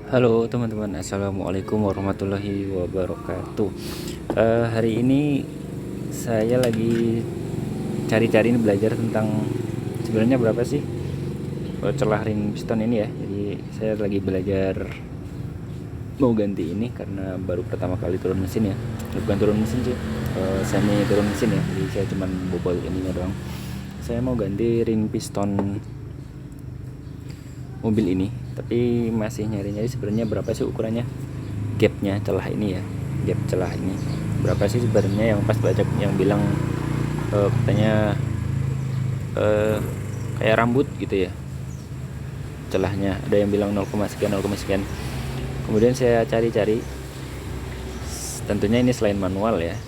Halo teman-teman, assalamualaikum warahmatullahi wabarakatuh. Hari ini saya lagi cari-cari nih, belajar tentang sebenarnya berapa sih celah ring piston ini ya. Jadi saya lagi belajar mau ganti ini karena baru pertama kali turun mesin ya. Bukan turun mesin sih, semi turun mesin ya. Jadi saya cuman bobol ininya doang. Saya mau ganti ring piston mobil ini, tapi masih nyari-nyari sebenarnya berapa sih ukurannya, gapnya celah ini ya, gap celah ini berapa sih sebenarnya. Yang pas baca yang bilang katanya kayak rambut gitu ya celahnya, ada yang bilang 0, sekian 0, sekian. Kemudian saya cari-cari, tentunya ini selain manual ya,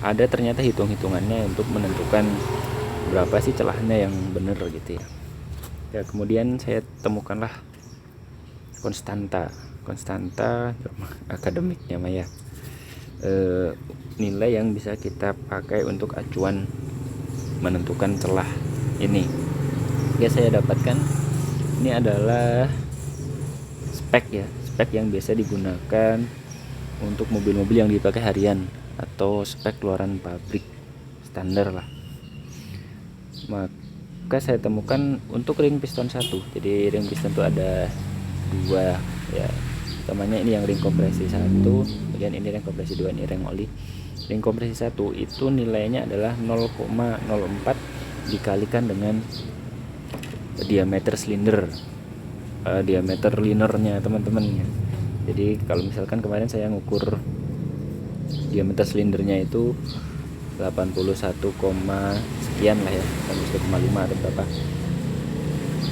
ada ternyata hitung-hitungannya untuk menentukan berapa sih celahnya yang bener gitu ya. Ya kemudian saya temukanlah konstanta akademiknya Maya, nilai yang bisa kita pakai untuk acuan menentukan celah ini. Ya saya dapatkan ini adalah spek yang biasa digunakan untuk mobil-mobil yang dipakai harian atau spek keluaran pabrik standar lah. Maka saya temukan untuk ring piston 1. Jadi ring piston itu ada dua ya. Utamanya ini yang ring kompresi 1, kemudian ini ring kompresi 2, ini ring oli. Ring kompresi 1 itu nilainya adalah 0,04 dikalikan dengan diameter silinder, diameter linernya teman-teman ya. Jadi kalau misalkan kemarin saya ngukur diameter silindernya itu 81, sekian lah ya, 81,5 atau berapa.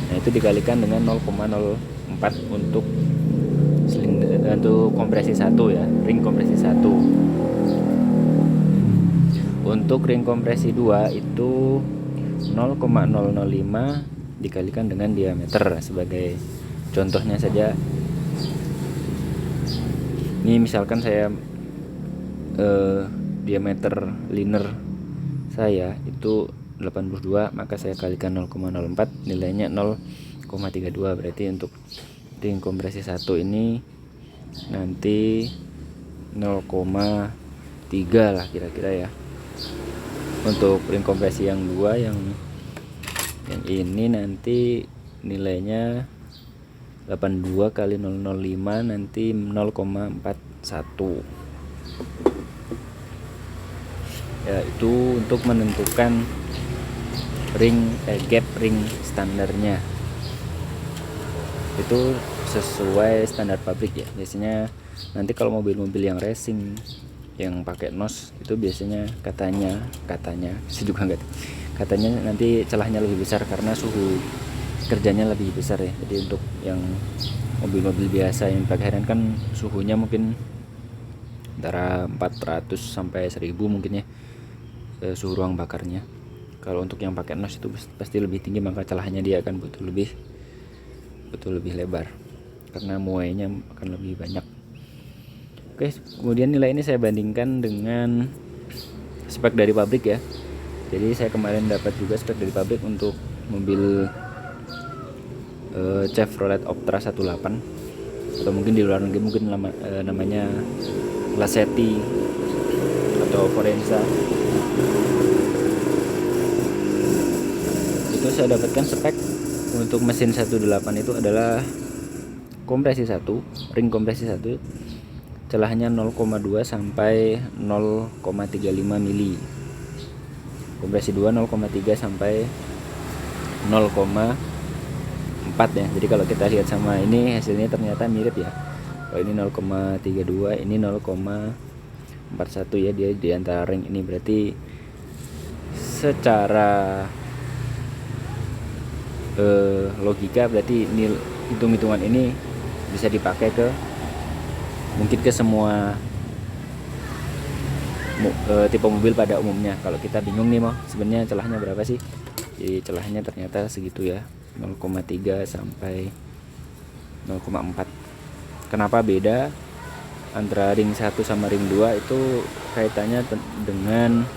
Nah itu dikalikan dengan 0,04 untuk silinder, untuk kompresi 1 ya, ring kompresi 1. Untuk ring kompresi 2 itu 0,005 dikalikan dengan diameter. Sebagai contohnya saja, ini misalkan saya diameter liner saya itu 82, maka saya kalikan 0,04, nilainya 0,32. Berarti untuk ring kompresi 1 ini nanti 0,3 lah kira-kira ya. Untuk ring kompresi yang 2 yang ini nanti nilainya 82 kali 0,05 nanti 0,41 ya. Itu untuk menentukan gap ring standarnya, itu sesuai standar pabrik ya. Biasanya nanti kalau mobil-mobil yang racing yang pakai nos itu biasanya katanya saya juga enggak, katanya nanti celahnya lebih besar karena suhu kerjanya lebih besar ya. Jadi untuk yang mobil-mobil biasa yang pakai harian kan suhunya mungkin antara 400 sampai 1000 mungkin ya, suhu ruang bakarnya. Kalau untuk yang pakai nos itu pasti lebih tinggi, maka celahnya dia akan butuh lebih lebar karena muainya akan lebih banyak. Oke, kemudian nilai ini saya bandingkan dengan spek dari pabrik ya. Jadi saya kemarin dapat juga spek dari pabrik untuk mobil Chevrolet Optra 18, atau mungkin di luar negeri mungkin namanya Lacetti atau Forenza. Itu saya dapatkan spek untuk mesin 18 itu adalah kompresi 1, ring kompresi 1 celahnya 0,2 sampai 0,35 mili. Kompresi 2 0,3 sampai 0,4 ya. Jadi kalau kita lihat sama ini hasilnya ternyata mirip ya. Kalau ini 0,32, ini 0,41 ya, dia di antara ring ini. Berarti secara logika berarti hitung-hitungan ini bisa dipakai mungkin ke semua tipe mobil pada umumnya. Kalau kita bingung nih mau sebenarnya celahnya berapa sih, jadi celahnya ternyata segitu ya, 0,3 sampai 0,4. Kenapa beda antara ring 1 sama ring 2 itu kaitannya dengan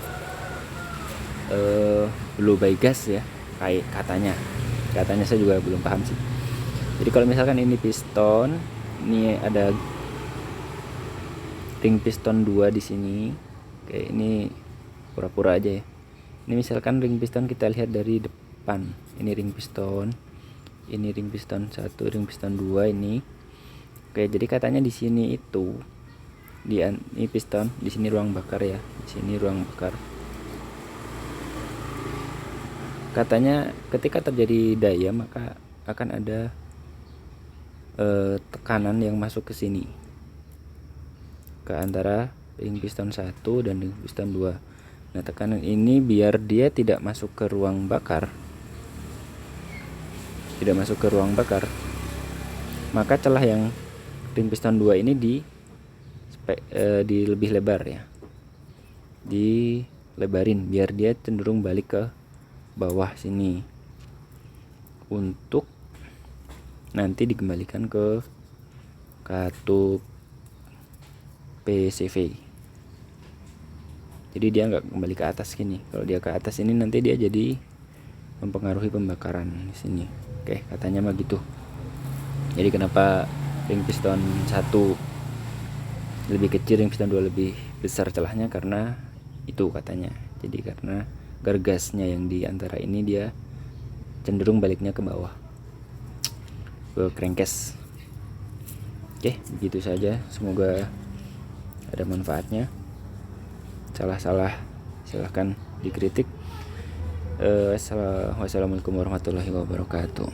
blow by gas ya, kayak katanya saya juga belum paham sih. Jadi kalau misalkan ini piston Ini ada ring piston 2 di sini. Oke, ini pura-pura aja ya. Ini misalkan ring piston kita lihat dari depan. Ini ring piston. Ini ring piston 1, ring piston 2 ini. Oke, jadi katanya di sini itu ini piston, di sini ruang bakar ya. Di sini ruang bakar. Katanya ketika terjadi daya maka akan ada tekanan yang masuk ke sini, ke antara ring piston 1 dan ring piston 2. Nah, tekanan ini biar dia tidak masuk ke ruang bakar, maka celah yang ring piston 2 ini di lebih lebar ya, dilebarin biar dia cenderung balik ke bawah sini untuk nanti dikembalikan ke katup PCV. Jadi dia nggak kembali ke atas gini. Kalau dia ke atas ini nanti dia jadi mempengaruhi pembakaran di sini. Oke, katanya mah gitu. Jadi kenapa ring piston 1 lebih kecil, ring piston 2 lebih besar celahnya, karena itu katanya. Jadi karena gergasnya yang di antara ini dia cenderung baliknya ke bawah, ke crankcase. Oke, begitu saja. Semoga ada manfaatnya. Salah-salah silahkan dikritik. Wassalamualaikum warahmatullahi wabarakatuh.